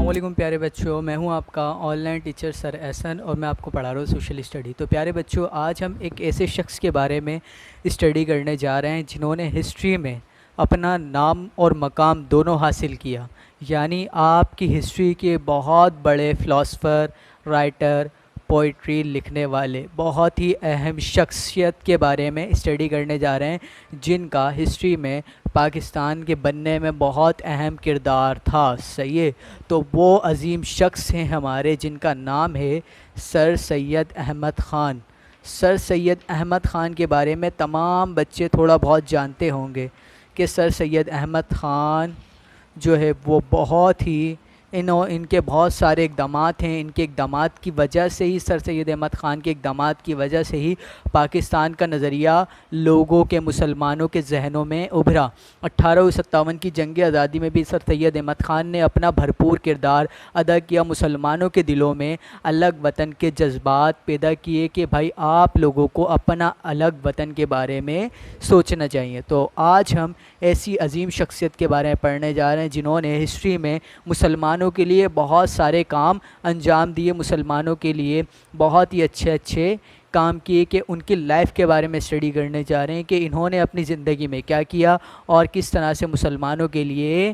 السلام علیکم پیارے بچوں، میں ہوں آپ کا آن لائن ٹیچر سر احسن اور میں آپ کو پڑھا رہا ہوں سوشل اسٹڈی۔ تو پیارے بچوں، آج ہم ایک ایسے شخص کے بارے میں اسٹڈی کرنے جا رہے ہیں جنہوں نے ہسٹری میں اپنا نام اور مقام دونوں حاصل کیا، یعنی آپ کی ہسٹری کے بہت بڑے فلاسفر، رائٹر، پوئٹری لکھنے والے بہت ہی اہم شخصیت کے بارے میں اسٹڈی کرنے جا رہے ہیں جن کا ہسٹری میں پاکستان کے بننے میں بہت اہم کردار تھا۔ صحیح ہے، تو وہ عظیم شخص ہیں ہمارے جن کا نام ہے سر سید احمد خان۔ سر سید احمد خان کے بارے میں تمام بچے تھوڑا بہت جانتے ہوں گے کہ سر سید احمد خان جو ہے وہ بہت ہی ان کے بہت سارے اقدامات ہیں۔ ان کے اقدامات کی وجہ سے ہی، سر سید احمد خان کے اقدامات کی وجہ سے ہی پاکستان کا نظریہ لوگوں کے، مسلمانوں کے ذہنوں میں ابھرا۔ 1857 کی جنگ آزادی میں بھی سر سید احمد خان نے اپنا بھرپور کردار ادا کیا۔ مسلمانوں کے دلوں میں الگ وطن کے جذبات پیدا کیے کہ بھائی آپ لوگوں کو اپنا الگ وطن کے بارے میں سوچنا چاہیے۔ تو آج ہم ایسی عظیم شخصیت کے بارے میں پڑھنے جا رہے ہیں جنہوں نے ہسٹری میں مسلمانوں کے لیے بہت سارے کام انجام دیے، مسلمانوں کے لیے بہت ہی اچھے کام کیے، کہ ان کی لائف کے بارے میں اسٹڈی کرنے جا رہے ہیں کہ انہوں نے اپنی زندگی میں کیا کیا اور کس طرح سے مسلمانوں کے لیے،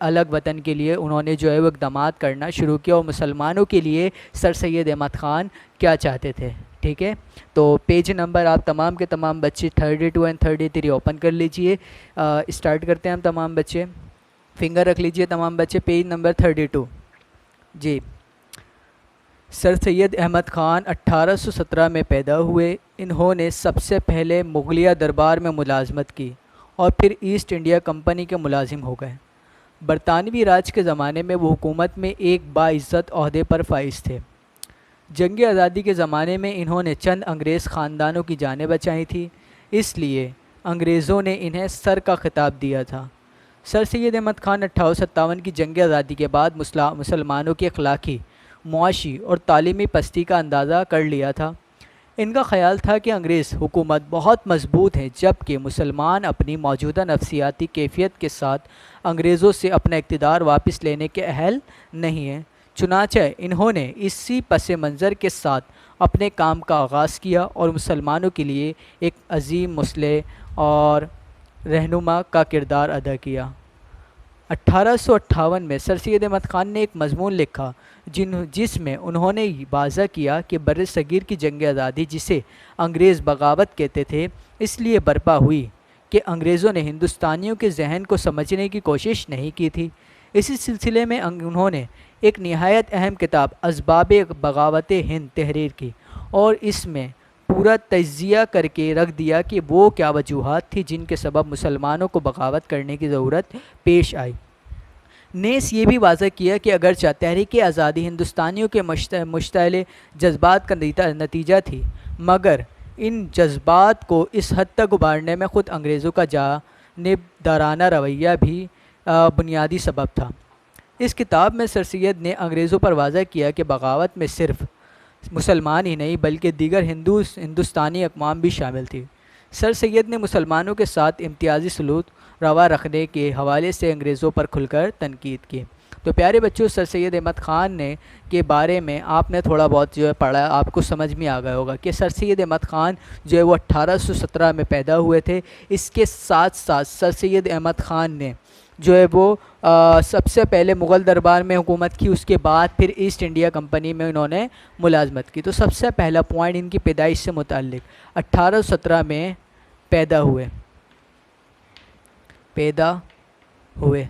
الگ وطن کے لیے انہوں نے جو ہے وہ اقدامات کرنا شروع کیا، اور مسلمانوں کے لیے سر سید احمد خان کیا چاہتے تھے۔ ٹھیک ہے، تو پیج نمبر آپ تمام کے تمام بچے 32 اور 33 اوپن کر لیجئے۔ اسٹارٹ کرتے ہیں ہم تمام بچے، فنگر رکھ لیجئے تمام بچے، پیج نمبر 32۔ جی، سر سید احمد خان 1817 میں پیدا ہوئے۔ انہوں نے سب سے پہلے مغلیہ دربار میں ملازمت کی اور پھر ایسٹ انڈیا کمپنی کے ملازم ہو گئے۔ برطانوی راج کے زمانے میں وہ حکومت میں ایک باعزت عہدے پر فائز تھے۔ جنگ آزادی کے زمانے میں انہوں نے چند انگریز خاندانوں کی جانیں بچائی تھیں، اس لیے انگریزوں نے انہیں سر کا خطاب دیا تھا۔ سر سید احمد خان 1857 کی جنگ آزادی کے بعد مسلمانوں کی اخلاقی، معاشی اور تعلیمی پستی کا اندازہ کر لیا تھا۔ ان کا خیال تھا کہ انگریز حکومت بہت مضبوط ہے، جبکہ مسلمان اپنی موجودہ نفسیاتی کیفیت کے ساتھ انگریزوں سے اپنا اقتدار واپس لینے کے اہل نہیں ہیں۔ چنانچہ انہوں نے اسی پس منظر کے ساتھ اپنے کام کا آغاز کیا اور مسلمانوں کے لیے ایک عظیم مصلح اور رہنما کا کردار ادا کیا۔ 1858 میں سر سید احمد خان نے ایک مضمون لکھا جس میں انہوں نے واضح کیا کہ بر صغیر کی جنگ آزادی، جسے انگریز بغاوت کہتے تھے، اس لیے برپا ہوئی کہ انگریزوں نے ہندوستانیوں کے ذہن کو سمجھنے کی کوشش نہیں کی تھی۔ اسی سلسلے میں انہوں نے ایک نہایت اہم کتاب اسباب بغاوت ہند تحریر کی اور اس میں پورا تجزیہ کر کے رکھ دیا کہ وہ کیا وجوہات تھی جن کے سبب مسلمانوں کو بغاوت کرنے کی ضرورت پیش آئی۔ نیز یہ بھی واضح کیا کہ اگرچہ تحریک آزادی ہندوستانیوں کے مشتعل جذبات کا نتیجہ تھی، مگر ان جذبات کو اس حد تک ابھارنے میں خود انگریزوں کا جانبدارانہ رویہ بھی بنیادی سبب تھا۔ اس کتاب میں سر سید نے انگریزوں پر واضح کیا کہ بغاوت میں صرف مسلمان ہی نہیں بلکہ دیگر ہندوستانی اقوام بھی شامل تھی۔ سر سید نے مسلمانوں کے ساتھ امتیازی سلوک روا رکھنے کے حوالے سے انگریزوں پر کھل کر تنقید کی۔ تو پیارے بچوں، سر سید احمد خان نے کے بارے میں آپ نے تھوڑا بہت جو ہے پڑھا، آپ کو سمجھ میں آ گیا ہوگا کہ سر سید احمد خان جو ہے وہ 1817 میں پیدا ہوئے تھے۔ اس کے ساتھ ساتھ سر سید احمد خان نے جو ہے وہ سب سے پہلے مغل دربار میں حکومت کی، اس کے بعد پھر ایسٹ انڈیا کمپنی میں انہوں نے ملازمت کی۔ تو سب سے پہلا پوائنٹ ان کی پیدائش سے متعلق، 1817 میں پیدا ہوئے۔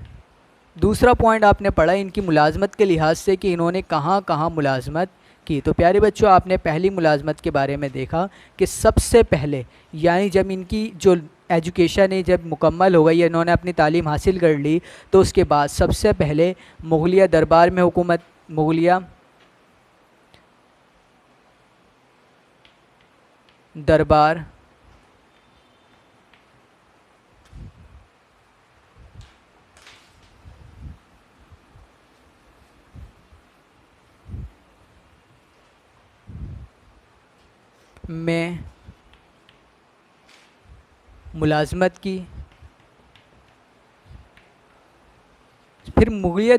دوسرا پوائنٹ آپ نے پڑھا ان کی ملازمت کے لحاظ سے کہ انہوں نے کہاں کہاں ملازمت کی۔ تو پیارے بچوں، آپ نے پہلی ملازمت کے بارے میں دیکھا کہ سب سے پہلے، یعنی جب ان کی جو ایجوکیشن ہے جب مکمل ہو گئی، انہوں نے اپنی تعلیم حاصل کر لی، تو اس کے بعد سب سے پہلے مغلیہ دربار میں مغلیہ دربار میں ملازمت کی پھر مغلیہ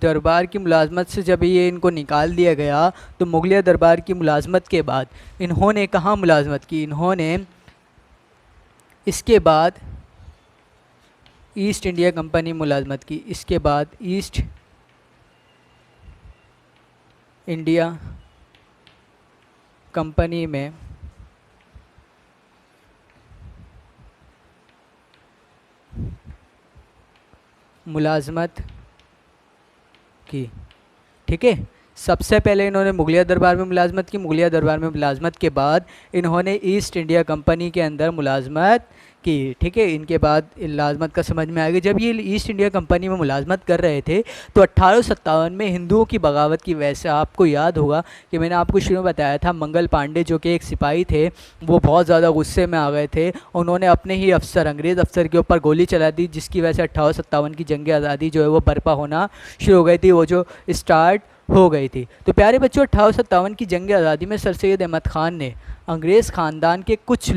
دربار کی ملازمت سے جب یہ ان کو نکال دیا گیا تو مغلیہ دربار کی ملازمت کے بعد انہوں نے کہاں ملازمت کی؟ انہوں نے اس کے بعد ایسٹ انڈیا کمپنی ملازمت کی. اس کے بعد ایسٹ انڈیا کمپنی میں ملازمت کی. ٹھیک ہے، سب سے پہلے انہوں نے مغلیہ دربار میں ملازمت کی. مغلیہ دربار میں ملازمت کے بعد انہوں نے ایسٹ انڈیا کمپنی کے اندر ملازمت کی. ٹھیک ہے، ان کے بعد ملازمت کا سمجھ میں آ گیا. جب یہ ایسٹ انڈیا کمپنی میں ملازمت کر رہے تھے تو 1857 میں ہندوؤں کی بغاوت کی وجہ سے، آپ کو یاد ہوگا کہ میں نے آپ کو شروع میں بتایا تھا، منگل پانڈے جو کہ ایک سپاہی تھے، وہ بہت زیادہ غصے میں آ گئے تھے. انہوں نے اپنے ہی انگریز افسر کے اوپر گولی چلا دی، جس کی وجہ سے 1857 کی جنگ آزادی جو ہے وہ برپا ہونا شروع ہو گئی تھی، وہ جو اسٹارٹ ہو گئی تھی. تو پیارے بچوں، 1857 کی جنگ آزادی میں سر سید احمد خان نے انگریز خاندان کے کچھ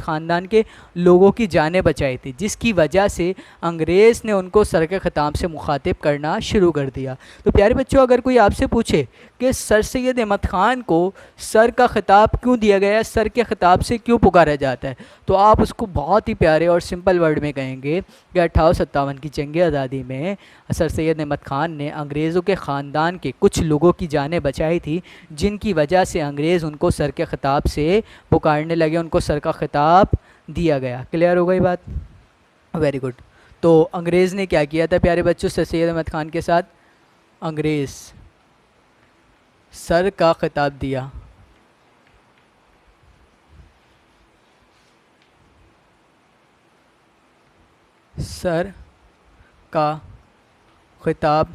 خاندان کے لوگوں کی جانیں بچائی تھی، جس کی وجہ سے انگریز نے ان کو سر کے خطاب سے مخاطب کرنا شروع کر دیا. تو پیارے بچوں، اگر کوئی آپ سے پوچھے کہ سر سید احمد خان کو سر کا خطاب کیوں دیا گیا ہے، سر کے خطاب سے کیوں پکارا جاتا ہے، تو آپ اس کو بہت ہی پیارے اور سمپل ورڈ میں کہیں گے کہ 1857 کی جنگ آزادی میں سر سید احمد خان نے انگریزوں کے خاندان کے کچھ لوگوں کی جانیں بچائی تھی، جن کی وجہ سے انگریز ان کو سر کے خطاب سے پکارنے لگے، ان کو سر کا خطاب دیا گیا. کلیئر ہو گئی بات؟ Very good. تو انگریز نے کیا کیا تھا پیارے بچوں سر سید احمد خان کے ساتھ؟ انگریز سر کا خطاب دیا. سر کا خطاب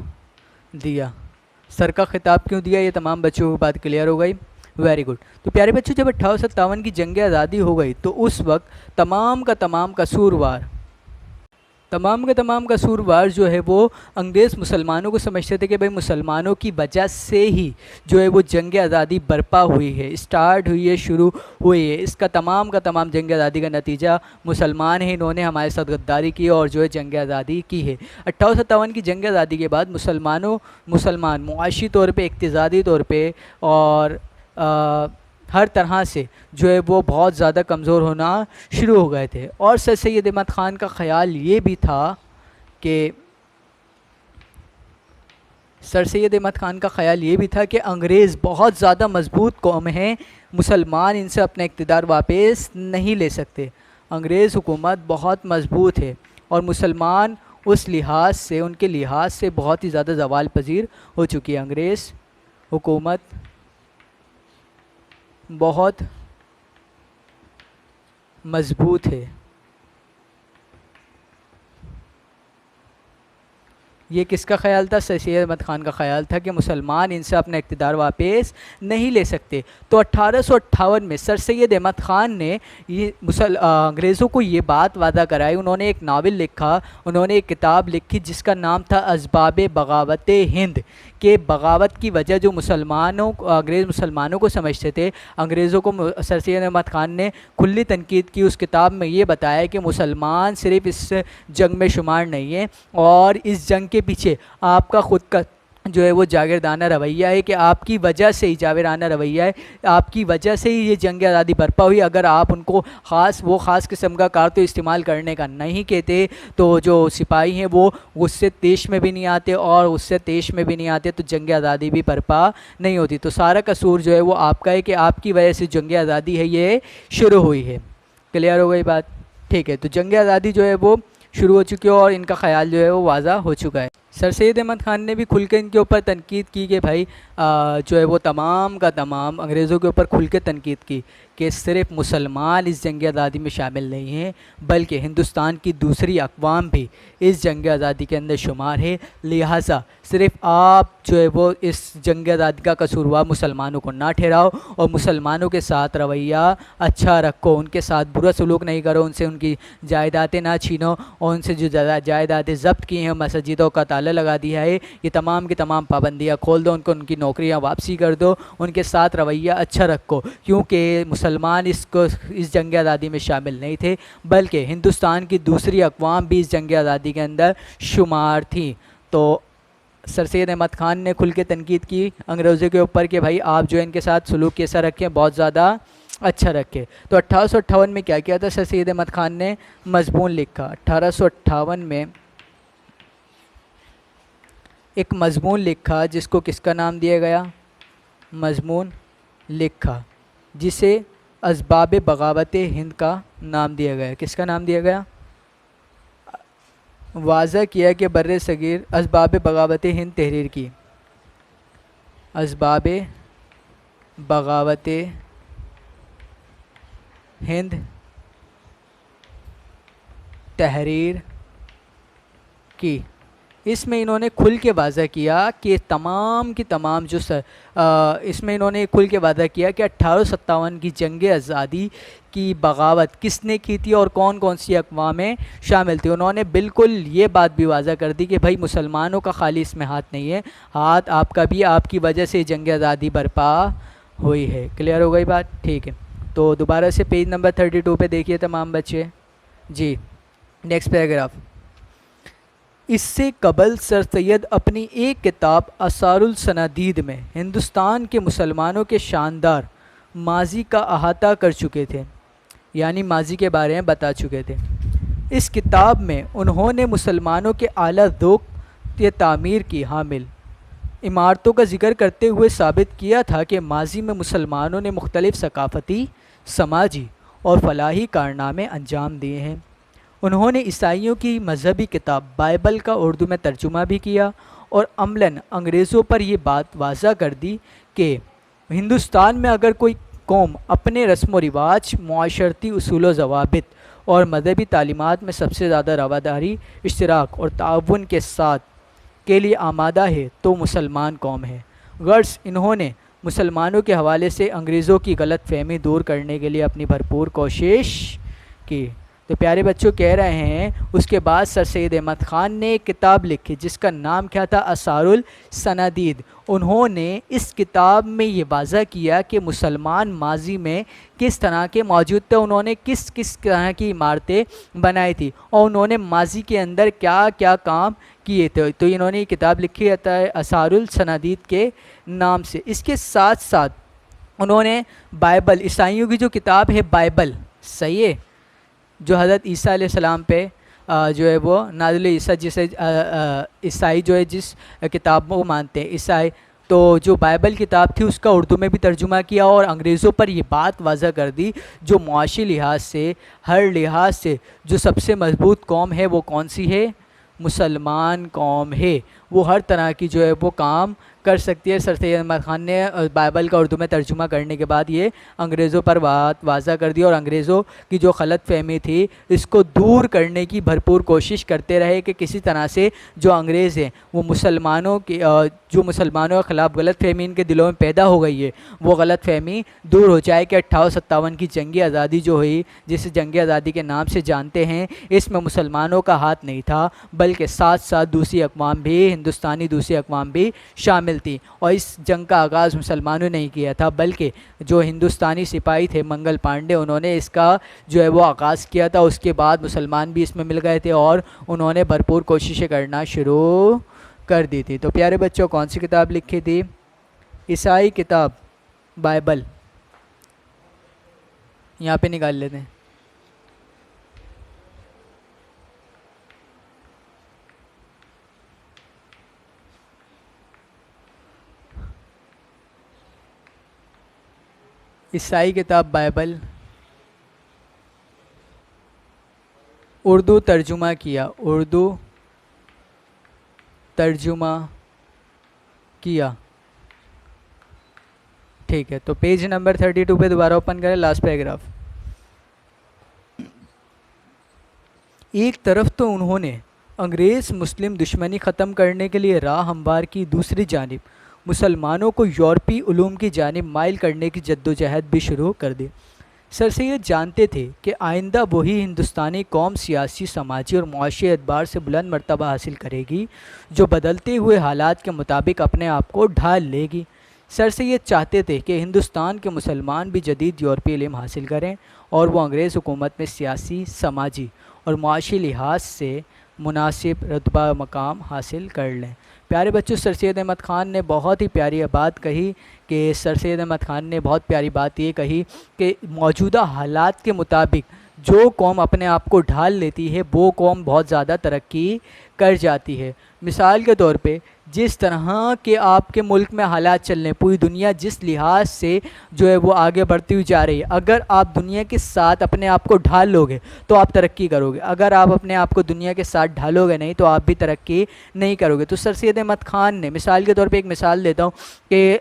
دیا. سر کا خطاب کیوں دیا؟ یہ تمام بچوں کو بات کلیئر ہو گئی. Very good. تو پیارے بچوں، جب 1857 کی جنگ آزادی ہو گئی تو اس وقت تمام کا تمام قصوروار جو ہے وہ انگریز مسلمانوں کو سمجھتے تھے کہ بھئی مسلمانوں کی وجہ سے ہی جو ہے وہ جنگ آزادی برپا ہوئی ہے، اسٹارٹ ہوئی ہے، شروع ہوئی ہے. اس کا تمام جنگ آزادی کا نتیجہ مسلمان ہیں، انہوں نے ہمارے ساتھ غداری کی اور جو ہے جنگ آزادی کی ہے. 1857 کی جنگ آزادی کے بعد مسلمان معاشی طور پہ، اقتصادی طور پہ اور ہر طرح سے جو ہے وہ بہت زیادہ کمزور ہونا شروع ہو گئے تھے. اور سر سید احمد خان کا خیال یہ بھی تھا کہ انگریز بہت زیادہ مضبوط قوم ہیں، مسلمان ان سے اپنا اقتدار واپس نہیں لے سکتے. انگریز حکومت بہت مضبوط ہے اور مسلمان اس لحاظ سے، ان کے لحاظ سے بہت ہی زیادہ زوال پذیر ہو چکی ہے. انگریز حکومت بہت مضبوط ہے. یہ کس کا خیال تھا؟ سر سید احمد خان کا خیال تھا کہ مسلمان ان سے اپنا اقتدار واپس نہیں لے سکتے. تو 1858 میں سر سید احمد خان نے انگریزوں کو یہ بات وعدہ کرائی. انہوں نے ایک ناول لکھا، انہوں نے ایک کتاب لکھی جس کا نام تھا اسباب بغاوت ہند، کہ بغاوت کی وجہ جو انگریز مسلمانوں کو سمجھتے تھے، انگریزوں کو سر سید احمد خان نے کھلی تنقید کی. اس کتاب میں یہ بتایا کہ مسلمان صرف اس جنگ میں شمار نہیں ہیں، اور اس جنگ کے پیچھے آپ کا خود کا جو ہے وہ جاگیردانہ رویہ ہے، کہ آپ کی وجہ سے ہی جاویرانہ رویہ ہے، آپ کی وجہ سے ہی یہ جنگ آزادی برپا ہوئی. اگر آپ ان کو خاص قسم کا کارتو استعمال کرنے کا نہیں کہتے تو جو سپاہی ہیں وہ غصے تیش میں بھی نہیں آتے تو جنگ آزادی بھی برپا نہیں ہوتی. تو سارا قصور جو ہے وہ آپ کا ہے کہ آپ کی وجہ سے جنگ آزادی ہے یہ شروع ہوئی ہے. کلیئر ہو گئی بات؟ ٹھیک ہے. تو جنگ آزادی جو ہے وہ شروع ہو چکی ہے اور ان کا خیال جو ہے وہ واضح ہو چکا ہے. سر سید احمد خان نے بھی کھل کے ان کے اوپر تنقید کی کہ بھائی جو ہے وہ تمام انگریزوں کے اوپر کھل کے تنقید کی کہ صرف مسلمان اس جنگ آزادی میں شامل نہیں ہیں، بلکہ ہندوستان کی دوسری اقوام بھی اس جنگ آزادی کے اندر شمار ہے. لہٰذا صرف آپ جو ہے وہ اس جنگ آزادی کا قصوروار مسلمانوں کو نہ ٹھہراؤ اور مسلمانوں کے ساتھ رویہ اچھا رکھو، ان کے ساتھ برا سلوک نہیں کرو، ان سے ان کی جائیدادیں نہ چھینو، اور ان سے جو جائیدادیں ضبط کی ہیں، مسجدوں کا تالا لگا دیا ہے، یہ تمام کی تمام پابندیاں کھول دو، ان کی نوکریاں واپسی کر دو، ان کے ساتھ رویہ اچھا رکھو، کیونکہ مسلمان اس جنگ آزادی میں شامل نہیں تھے، بلکہ ہندوستان کی دوسری اقوام بھی اس جنگ آزادی کے اندر شمار تھیں۔ تو سر سید احمد خان نے کھل کے تنقید کی انگریزوں کے اوپر کہ بھائی آپ جو ان کے ساتھ سلوک کیسا رکھیں، بہت زیادہ اچھا رکھے۔ تو 1858 میں کیا کیا تھا سر سید احمد خان نے؟ مضمون لکھا۔ 1858 میں ایک مضمون لکھا جس کو کس کا نام دیا گیا؟ مضمون لکھا جسے اسباب بغاوت ہند کا نام دیا گیا۔ کس کا نام دیا گیا؟ واضح کیا کہ بر صغیر اسباب بغاوت ہند تحریر کی، اسباب بغاوت ہند تحریر کی۔ اس میں انہوں نے کھل کے واضح کیا کہ تمام کی تمام جو اس میں انہوں نے کھل کے واضح کیا کہ 1857 کی جنگ آزادی کی بغاوت کس نے کی تھی اور کون کون سی اقوامیں شامل تھی۔ انہوں نے بالکل یہ بات بھی واضح کر دی کہ بھائی مسلمانوں کا خالی اس میں ہاتھ نہیں ہے، ہاتھ آپ کا بھی، آپ کی وجہ سے جنگ آزادی برپا ہوئی ہے۔ کلیئر ہو گئی بات؟ ٹھیک ہے، تو دوبارہ سے پیج نمبر 32 پہ دیکھیے تمام بچے جی، نیکسٹ پیراگراف۔ اس سے قبل سر سید اپنی ایک کتاب آثار الصنادید میں ہندوستان کے مسلمانوں کے شاندار ماضی کا احاطہ کر چکے تھے، یعنی ماضی کے بارے میں بتا چکے تھے۔ اس کتاب میں انہوں نے مسلمانوں کے اعلیٰ ذوق کی تعمیر کی حامل عمارتوں کا ذکر کرتے ہوئے ثابت کیا تھا کہ ماضی میں مسلمانوں نے مختلف ثقافتی، سماجی اور فلاحی کارنامے انجام دیے ہیں۔ انہوں نے عیسائیوں کی مذہبی کتاب بائبل کا اردو میں ترجمہ بھی کیا اور عملاً انگریزوں پر یہ بات واضح کر دی کہ ہندوستان میں اگر کوئی قوم اپنے رسم و رواج، معاشرتی اصول و ضوابط اور مذہبی تعلیمات میں سب سے زیادہ رواداری، اشتراک اور تعاون کے ساتھ کے لیے آمادہ ہے تو مسلمان قوم ہے۔ غرض انہوں نے مسلمانوں کے حوالے سے انگریزوں کی غلط فہمی دور کرنے کے لیے اپنی بھرپور کوشش کی۔ تو پیارے بچوں کہہ رہے ہیں اس کے بعد سر سید احمد خان نے ایک کتاب لکھی جس کا نام کیا تھا؟ آثار الصنادید۔ انہوں نے اس کتاب میں یہ واضح کیا کہ مسلمان ماضی میں کس طرح کے موجود تھے، انہوں نے کس کس طرح کی عمارتیں بنائی تھی اور انہوں نے ماضی کے اندر کیا کیا کام کیے تھے۔ تو انہوں نے یہ کتاب لکھی ہے آثار الصنادید کے نام سے۔ اس کے ساتھ ساتھ انہوں نے بائبل، عیسائیوں کی جو کتاب ہے بائبل، صحیح ہے، جو حضرت عیسیٰ علیہ السلام پہ جو ہے وہ نازل عیسیٰ، جسے عیسائی جو ہے جس کتاب کو مانتے ہیں عیسائی، تو جو بائبل کتاب تھی اس کا اردو میں بھی ترجمہ کیا اور انگریزوں پر یہ بات واضح کر دی جو معاشی لحاظ سے، ہر لحاظ سے جو سب سے مضبوط قوم ہے وہ کون سی ہے؟ مسلمان قوم ہے، وہ ہر طرح کی جو ہے وہ کام کر سکتی ہے۔ سر سید احمد خان نے بائبل کا اردو میں ترجمہ کرنے کے بعد یہ انگریزوں پر بات واضح کر دی اور انگریزوں کی جو غلط فہمی تھی اس کو دور کرنے کی بھرپور کوشش کرتے رہے کہ کسی طرح سے جو انگریز ہیں وہ مسلمانوں کی جو مسلمانوں کے خلاف غلط فہمی ان کے دلوں میں پیدا ہو گئی ہے وہ غلط فہمی دور ہو جائے کہ 1857 کی جنگی آزادی جو ہوئی، جسے جنگی آزادی کے نام سے جانتے ہیں، اس میں مسلمانوں کا ہاتھ نہیں تھا بلکہ ساتھ ساتھ دوسری اقوام بھی، ہندوستانی دوسری اقوام بھی شامل تھی، اور اس جنگ کا آغاز مسلمانوں نے ہی کیا تھا بلکہ جو ہندوستانی سپاہی تھے منگل پانڈے، انہوں نے اس کا جو ہے وہ آغاز کیا تھا۔ اس کے بعد مسلمان بھی اس میں مل گئے تھے اور انہوں نے بھرپور کوششیں کرنا شروع کر دی تھی۔ تو پیارے بچوں کون سی کتاب لکھی تھی؟ عیسائی کتاب بائبل، یہاں پہ نکال لیتے ہیں۔ عیسائی کتاب بائبل اردو ترجمہ کیا، اردو ترجمہ کیا، ٹھیک ہے۔ تو پیج نمبر 32 پہ دوبارہ اوپن کریں، لاسٹ پیراگراف۔ ایک طرف تو انہوں نے انگریز مسلم دشمنی ختم کرنے کے لیے راہ ہموار کی، دوسری جانب مسلمانوں کو یورپی علوم کی جانب مائل کرنے کی جدوجہد بھی شروع کر دی۔ سر سید جانتے تھے کہ آئندہ وہی ہندوستانی قوم سیاسی، سماجی اور معاشی اعتبار سے بلند مرتبہ حاصل کرے گی جو بدلتے ہوئے حالات کے مطابق اپنے آپ کو ڈھال لے گی۔ سر سید چاہتے تھے کہ ہندوستان کے مسلمان بھی جدید یورپی علم حاصل کریں اور وہ انگریز حکومت میں سیاسی، سماجی اور معاشی لحاظ سے مناسب رتبہ مقام حاصل کر لیں۔ پیارے بچوں، سر سید احمد خان نے بہت ہی پیاری بات کہی کہ سر سید احمد خان نے بہت پیاری بات یہ کہی کہ موجودہ حالات کے مطابق جو قوم اپنے آپ کو ڈھال لیتی ہے وہ قوم بہت زیادہ ترقی کر جاتی ہے۔ مثال کے طور پہ جس طرح کے آپ کے ملک میں حالات چل رہے ہیں، پوری دنیا جس لحاظ سے جو ہے وہ آگے بڑھتی ہوئی جا رہی ہے، اگر آپ دنیا کے ساتھ اپنے آپ کو ڈھال لو گے تو آپ ترقی کرو گے، اگر آپ اپنے آپ کو دنیا کے ساتھ ڈھالو گے نہیں تو آپ بھی ترقی نہیں کرو گے۔ تو سر سید احمد خان نے مثال کے طور پہ ایک مثال دیتا ہوں کہ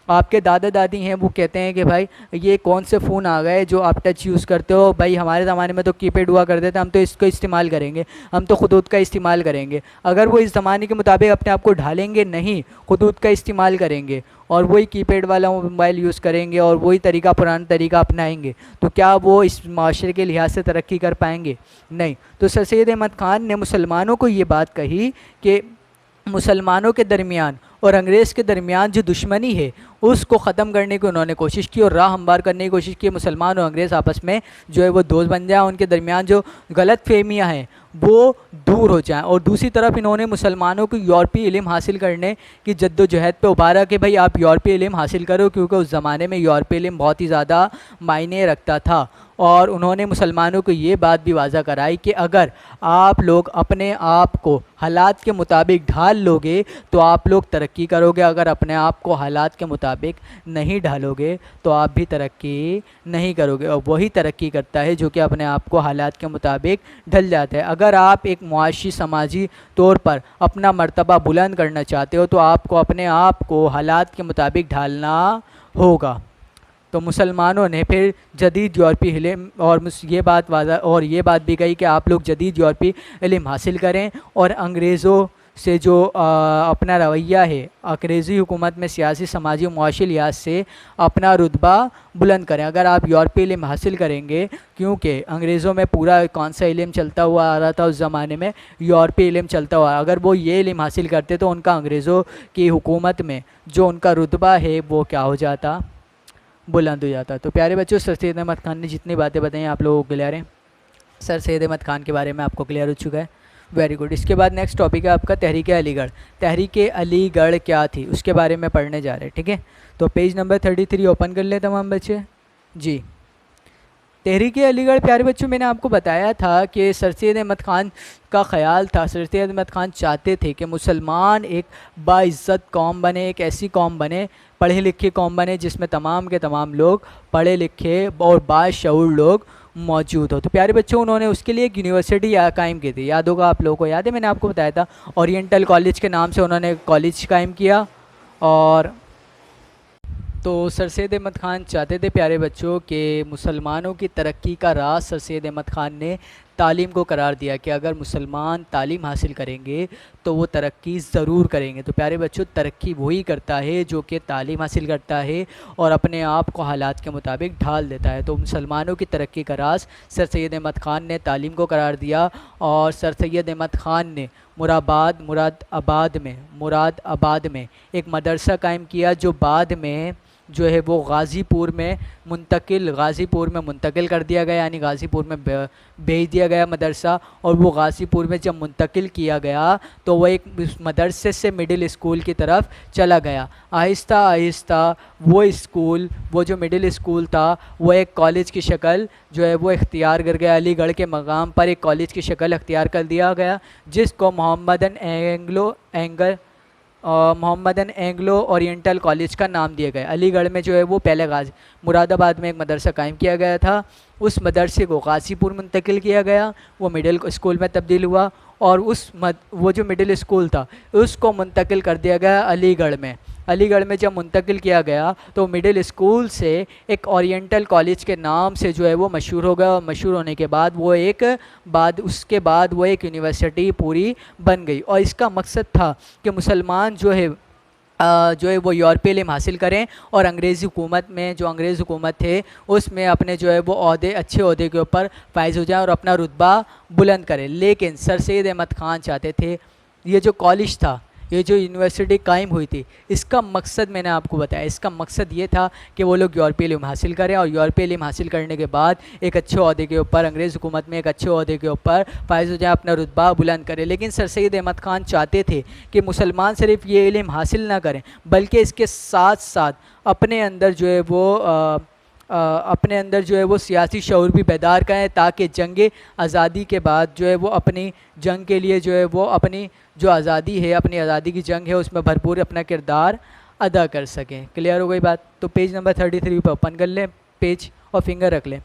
آپ کے دادا دادی ہیں، وہ کہتے ہیں کہ بھائی یہ کون سے فون آ گئے جو آپ ٹچ یوز کرتے ہو، بھائی ہمارے زمانے میں تو کی پیڈ ہوا کرتے تھے، ہم تو اس کو استعمال کریں گے، ہم تو خطوط کا استعمال کریں گے۔ اگر وہ اس زمانے کے مطابق اپنے آپ کو ڈھالیں گے نہیں، خطوط کا استعمال کریں گے اور وہی کی پیڈ والا موبائل یوز کریں گے اور وہی طریقہ، پرانا طریقہ اپنائیں گے، تو کیا وہ اس معاشرے کے لحاظ سے ترقی کر پائیں گے؟ نہیں۔ تو سر سید احمد خان نے مسلمانوں کو یہ بات کہی کہ مسلمانوں کے درمیان اور انگریز کے درمیان جو دشمنی ہے اس کو ختم کرنے کی انہوں نے کوشش کی اور راہ ہموار کرنے کی کوشش کی، مسلمان اور انگریز آپس میں جو ہے وہ دوست بن جائیں، ان کے درمیان جو غلط فہمیاں ہیں وہ دور ہو جائیں۔ اور دوسری طرف انہوں نے مسلمانوں کو یورپی علم حاصل کرنے کی جد و جہد پہ ابھارا کہ بھائی آپ یورپی علم حاصل کرو، کیونکہ اس زمانے میں یورپی علم بہت ہی زیادہ معنی رکھتا تھا۔ اور انہوں نے مسلمانوں کو یہ بات بھی واضح کرائی کہ اگر آپ لوگ اپنے آپ کو حالات کے مطابق ڈھال لو گے تو آپ لوگ ترقی کرو گے، اگر اپنے آپ کو حالات کے مطابق نہیں ڈھالو گے تو آپ بھی ترقی نہیں کرو گے۔ اور وہی ترقی کرتا ہے جو کہ اپنے آپ کو حالات کے مطابق ڈھل جاتا ہے۔ اگر آپ ایک معاشی، سماجی طور پر اپنا مرتبہ بلند کرنا چاہتے ہو تو آپ کو اپنے آپ کو حالات کے مطابق ڈھالنا ہوگا۔ تو مسلمانوں نے پھر جدید یورپی علم اور یہ بات بھی کہی کہ آپ لوگ جدید یورپی علم حاصل کریں اور انگریزوں سے جو اپنا رویہ ہے، انگریزی حکومت میں سیاسی، سماجی و معاشی لحاظ سے اپنا رتبہ بلند کریں۔ اگر آپ یورپی علم حاصل کریں گے، کیونکہ انگریزوں میں پورا کون سا علم چلتا ہوا آ رہا تھا اس زمانے میں، یورپی علم چلتا ہوا، اگر وہ یہ علم حاصل کرتے تو ان کا انگریزوں کی حکومت میں جو ان کا رتبہ ہے وہ کیا ہو جاتا؟ بلند ہو جاتا۔ تو پیارے بچوں، سر سید احمد خان نے جتنی باتیں بتائیں آپ لوگوں کو کلیئر ہیں؟ سر سید احمد خان کے بارے میں آپ کو کلیئر ہو چکا ہے؟ Very good. اس کے بعد نیکسٹ ٹاپک ہے آپ کا تحریک علی گڑھ۔ تحریک علی گڑھ کیا تھی اس کے بارے میں پڑھنے جا رہے ہیں، ٹھیک ہے؟ تو پیج نمبر 33 اوپن کر لیں تمام بچے جی۔ تحریک علی گڑھ پیارے بچوں، میں نے آپ کو بتایا تھا کہ سر سید احمد خان کا خیال تھا، سر سید احمد خان چاہتے تھے کہ مسلمان ایک باعزت قوم بنے، ایک ایسی قوم بنے، پڑھے لکھے قوم بنے جس میں تمام کے تمام لوگ پڑھے لکھے اور باشعور لوگ موجود ہو۔ تو پیارے بچوں، انہوں نے اس کے لیے ایک یونیورسٹی قائم کی تھی، یاد ہوگا آپ لوگوں کو، یاد ہے میں نے آپ کو بتایا تھا، اورینٹل کالج کے نام سے انہوں نے کالج قائم کیا۔ اور تو سر سید احمد خان چاہتے تھے پیارے بچوں کہ مسلمانوں کی ترقی کا راز سر سید احمد خان نے تعلیم کو قرار دیا کہ اگر مسلمان تعلیم حاصل کریں گے تو وہ ترقی ضرور کریں گے۔ تو پیارے بچوں، ترقی وہی کرتا ہے جو کہ تعلیم حاصل کرتا ہے اور اپنے آپ کو حالات کے مطابق ڈھال دیتا ہے۔ تو مسلمانوں کی ترقی کا راز سر سید احمد خان نے تعلیم کو قرار دیا اور سر سید احمد خان نے مراد آباد میں ایک مدرسہ قائم کیا جو بعد میں جو ہے وہ غازی پور میں منتقل کر دیا گیا، یعنی غازی پور میں بھیج دیا گیا مدرسہ۔ اور وہ غازی پور میں جب منتقل کیا گیا تو وہ ایک مدرسے سے مڈل اسکول کی طرف چلا گیا۔ آہستہ آہستہ وہ جو مڈل اسکول تھا وہ ایک کالج کی شکل جو ہے وہ اختیار کر گیا، علی گڑھ کے مقام پر ایک کالج کی شکل اختیار کر دیا گیا، جس کو محمدن اینگلو اورینٹل کالج کا نام دیا گیا۔ علی گڑھ میں جو ہے وہ پہلے مراد آباد میں ایک مدرسہ قائم کیا گیا تھا، اس مدرسے کو غازی پور منتقل کیا گیا، وہ مڈل اسکول میں تبدیل ہوا، اور وہ جو مڈل اسکول تھا اس کو منتقل کر دیا گیا علی گڑھ میں۔ علی گڑھ میں جب منتقل کیا گیا تو مڈل اسکول سے ایک اورینٹل کالج کے نام سے جو ہے وہ مشہور ہو گیا، اور مشہور ہونے کے بعد اس کے بعد وہ ایک یونیورسٹی پوری بن گئی۔ اور اس کا مقصد تھا کہ مسلمان جو ہے وہ یورپی علم حاصل کریں اور انگریز حکومت تھے اس میں اپنے جو ہے وہ اچھے عہدے کے اوپر فائز ہو جائیں اور اپنا رتبہ بلند کریں۔ لیکن سر سید احمد خان چاہتے تھے یہ جو کالج تھا یہ جو یونیورسٹی قائم ہوئی تھی اس کا مقصد میں نے آپ کو بتایا، اس کا مقصد یہ تھا کہ وہ لوگ یورپی علم حاصل کریں اور یورپی علم حاصل کرنے کے بعد ایک اچھے عہدے کے اوپر، انگریز حکومت میں ایک اچھے عہدے کے اوپر فائز ہو جائیں، اپنا رتبہ بلند کریں۔ لیکن سر سید احمد خان چاہتے تھے کہ مسلمان صرف یہ علم حاصل نہ کریں بلکہ اس کے ساتھ ساتھ اپنے اندر جو ہے وہ سیاسی شعور بھی بیدار کریں، تاکہ جنگ آزادی کے بعد جو ہے وہ اپنی جنگ کے لیے جو ہے وہ اپنی جو آزادی ہے، اپنی آزادی کی جنگ ہے، اس میں بھرپور اپنا کردار ادا کر سکیں۔ کلیئر ہو گئی بات؟ تو پیج نمبر 33 پہ اوپن کر لیں پیج اور فنگر رکھ لیں۔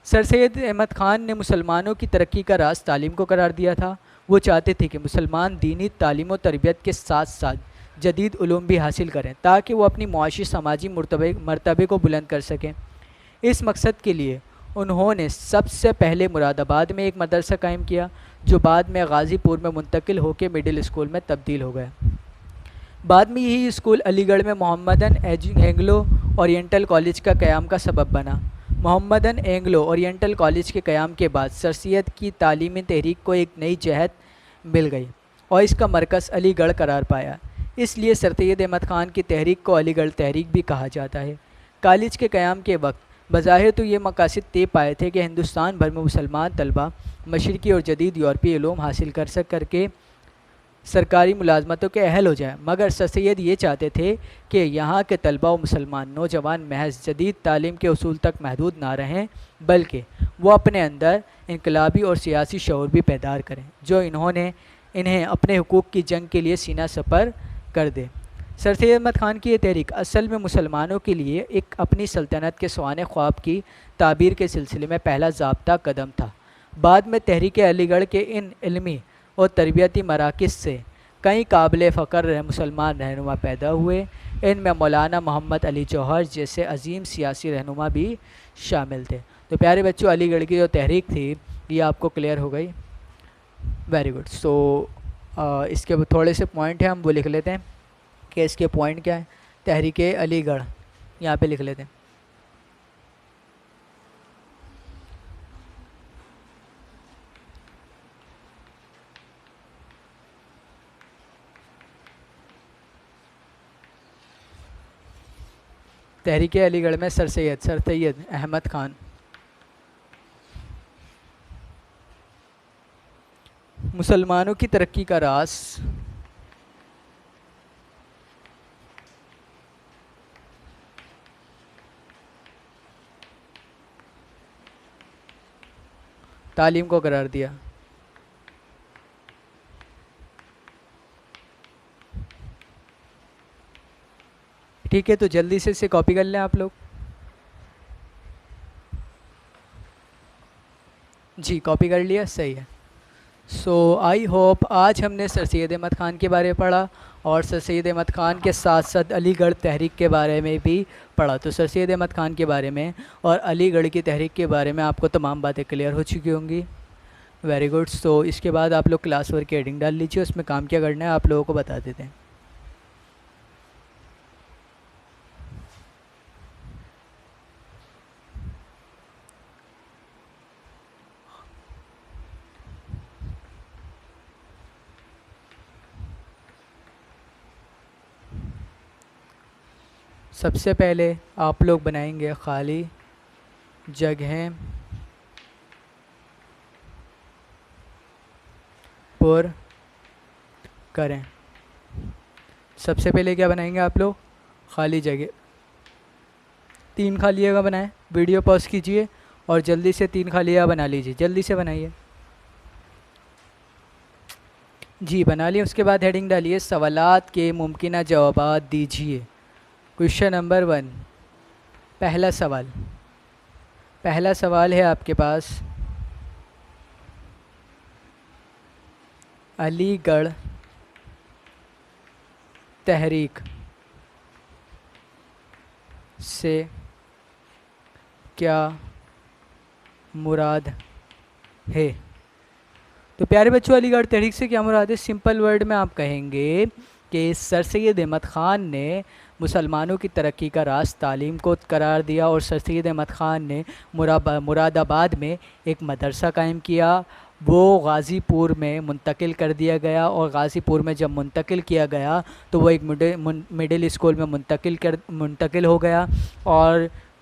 سر سید احمد خان نے مسلمانوں کی ترقی کا راز تعلیم کو قرار دیا تھا۔ وہ چاہتے تھے کہ مسلمان دینی تعلیم و تربیت کے ساتھ ساتھ جدید علوم بھی حاصل کریں تاکہ وہ اپنی معاشی سماجی مرتبے کو بلند کر سکیں۔ اس مقصد کے لیے انہوں نے سب سے پہلے مراد آباد میں ایک مدرسہ قائم کیا، جو بعد میں غازی پور میں منتقل ہو کے مڈل اسکول میں تبدیل ہو گیا۔ بعد میں یہی اسکول علی گڑھ میں محمدن اینگلو اورینٹل کالج کا قیام کا سبب بنا۔ محمدن اینگلو اورینٹل کالج کے قیام کے بعد سر سید کی تعلیمی تحریک کو ایک نئی جہت مل گئی اور اس کا مرکز علی گڑھ قرار پایا۔ اس لیے سر سید احمد خان کی تحریک کو علی گڑھ تحریک بھی کہا جاتا ہے۔ کالج کے قیام کے وقت بظاہر تو یہ مقاصد طے پائے تھے کہ ہندوستان بھر میں مسلمان طلبہ مشرقی اور جدید یورپی علوم حاصل کر کے سرکاری ملازمتوں کے اہل ہو جائیں، مگر سر سید یہ چاہتے تھے کہ یہاں کے طلبہ و مسلمان نوجوان محض جدید تعلیم کے اصول تک محدود نہ رہیں بلکہ وہ اپنے اندر انقلابی اور سیاسی شعور بھی بیدار کریں جو انہیں اپنے حقوق کی جنگ کے لیے سینہ سپر کر دے۔ سر سید احمد خان کی یہ تحریک اصل میں مسلمانوں کے لیے ایک اپنی سلطنت کے سوانح خواب کی تعبیر کے سلسلے میں پہلا ضابطہ قدم تھا۔ بعد میں تحریک علی گڑھ کے ان علمی اور تربیتی مراکز سے کئی قابل فخر مسلمان رہنما پیدا ہوئے۔ ان میں مولانا محمد علی جوہر جیسے عظیم سیاسی رہنما بھی شامل تھے۔ تو پیارے بچوں، علی گڑھ کی جو تحریک تھی یہ آپ کو کلیئر ہو گئی؟ Very good. سو اس کے تھوڑے سے پوائنٹ ہیں، ہم وہ لکھ لیتے ہیں کہ اس کے پوائنٹ کیا ہیں۔ تحریک علی گڑھ یہاں پہ لکھ لیتے ہیں۔ تحریک علی گڑھ میں سر سید احمد خان مسلمانوں کی ترقی کا راز تعلیم کو قرار دیا۔ ٹھیک ہے، تو جلدی سے اسے کاپی کر لیں آپ لوگ۔ جی کاپی کر لیا، صحیح ہے۔ سو آئی ہوپ آج ہم نے سر سید احمد خان کے بارے میں پڑھا اور سر سید احمد خان کے ساتھ ساتھ علی گڑھ تحریک کے بارے میں بھی پڑھا۔ تو سر سید احمد خان کے بارے میں اور علی گڑھ کی تحریک کے بارے میں آپ کو تمام باتیں کلیئر ہو چکی ہوں گی۔ Very good. سو اس کے بعد آپ لوگ کلاس ورک کی ہیڈنگ ڈال لیجیے، اس میں کام کیا کرنا ہے آپ لوگوں کو بتا دیتے ہیں۔ سب سے پہلے آپ لوگ بنائیں گے خالی جگہیں پر کریں۔ سب سے پہلے کیا بنائیں گے آپ لوگ؟ خالی جگہ۔ 3 خالی جگہ بنائیں۔ ویڈیو پاز کیجئے اور جلدی سے 3 خالی جگہ بنا لیجیے، جلدی سے بنائیے۔ جی بنا لیے۔ اس کے بعد ہیڈنگ ڈالیے سوالات کے ممکنہ جوابات دیجیے۔ کویشچن نمبر 1، پہلا سوال ہے آپ کے پاس، علی گڑھ تحریک سے کیا مراد ہے؟ تو پیارے بچوں، علی گڑھ تحریک سے کیا مراد ہے؟ سمپل ورڈ میں آپ کہیں گے کہ سر سید احمد خان نے مسلمانوں کی ترقی کا راز تعلیم کو قرار دیا اور سر سید احمد خان نے مراد آباد میں ایک مدرسہ قائم کیا وہ غازی پور میں منتقل کر دیا گیا، اور غازی پور میں جب منتقل کیا گیا تو وہ ایک مڈل اسکول میں منتقل ہو گیا، اور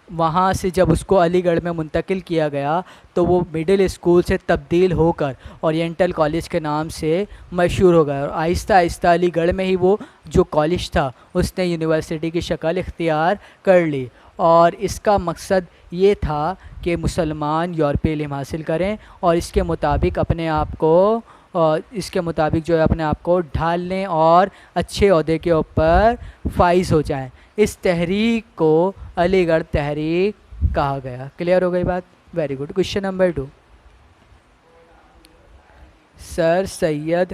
وہاں سے جب اس کو علی گڑھ میں منتقل کیا گیا تو وہ مڈل اسکول سے تبدیل ہو کر اورینٹل کالج کے نام سے مشہور ہو گیا، اور آہستہ آہستہ علی گڑھ میں ہی وہ جو کالج تھا اس نے یونیورسٹی کی شکل اختیار کر لی، اور اس کا مقصد یہ تھا کہ مسلمان یورپی علم حاصل کریں اور اس کے مطابق اپنے آپ کو جو ہے اپنے آپ کو ڈھال لیں اور اچھے عہدے کے اوپر فائز ہو جائیں۔ اس تحریک کو علی گڑھ تحریک کہا گیا۔ کلیئر ہو گئی بات؟ Very good. کوشچن نمبر 2، سر سید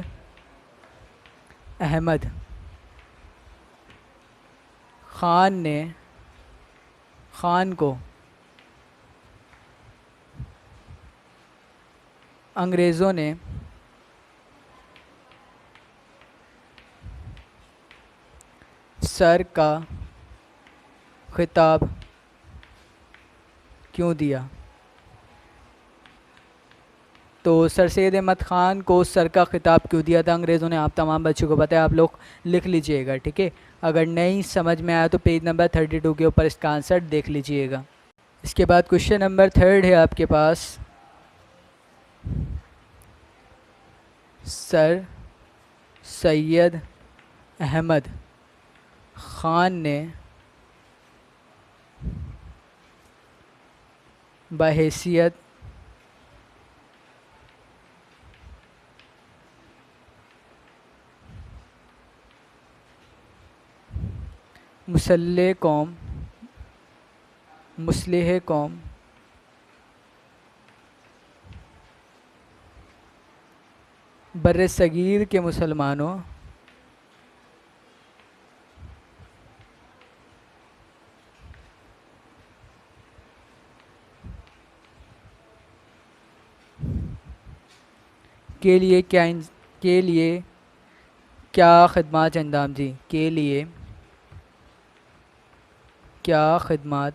احمد خان کو انگریزوں نے سر کا خطاب کیوں دیا؟ تو سر سید احمد خان کو سر کا خطاب کیوں دیا تھا انگریزوں نے؟ آپ تمام بچوں کو پتہ ہے، آپ لوگ لکھ لیجئے گا، ٹھیک ہے؟ اگر نہیں سمجھ میں آیا تو پیج نمبر 32 کے اوپر اس کا آنسر دیکھ لیجئے گا۔ اس کے بعد کوشچن نمبر 3 ہے آپ کے پاس، سر سید احمد خان نے بحیثیت مسلح قوم بر صغیر کے مسلمانوں کے لیے کیا خدمات انجام دی؟ کے لیے کیا خدمات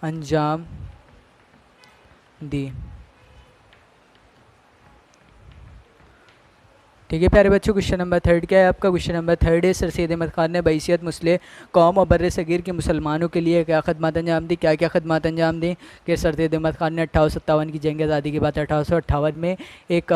انجام دی؟ ٹھیک ہے پیارے بچوں، کوشچن نمبر 3 کیا ہے آپ کا؟ کوشچن نمبر 3 ہے، سر سید احمد خان نے بحیثیت مسلح قوم اور بر صغیر کے مسلمانوں کے لیے کیا خدمات انجام دی؟ کیا خدمات انجام دی؟ کہ سر سید احمد خان نے 1857 کی جنگ آزادی کے بعد 1858 میں ایک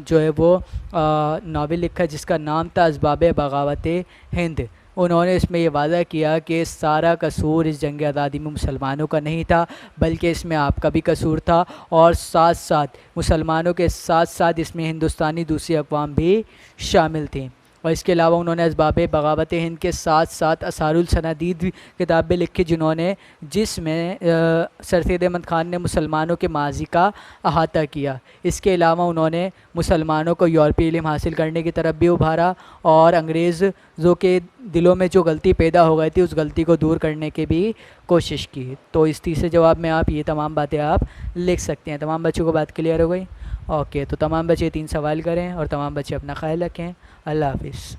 جو ہے وہ ناول لکھا جس کا نام تھا اسباب بغاوت ہند۔ انہوں نے اس میں یہ واضح کیا کہ سارا قصور اس جنگ آزادی میں مسلمانوں کا نہیں تھا، بلکہ اس میں آپ کا بھی قصور تھا، اور ساتھ ساتھ مسلمانوں کے ساتھ ساتھ اس میں ہندوستانی دوسری اقوام بھی شامل تھیں۔ اور اس کے علاوہ انہوں نے اسباب بغاوت ہند کے ساتھ ساتھ اسرار الصنادید کتاب بھی لکھی جس میں سر سید احمد خان نے مسلمانوں کے ماضی کا احاطہ کیا۔ اس کے علاوہ انہوں نے مسلمانوں کو یورپی علم حاصل کرنے کی طرف بھی ابھارا، اور انگریزوں کے دلوں میں جو غلطی پیدا ہو گئی تھی اس غلطی کو دور کرنے کی بھی کوشش کی۔ تو اس تیسرے جواب میں آپ یہ تمام باتیں آپ لکھ سکتے ہیں۔ تمام بچوں کو بات کلیئر ہو گئی؟ اوکے، تو تمام بچے 3 سوال کریں اور تمام بچے اپنا خیال رکھیں۔ اللہ حافظ۔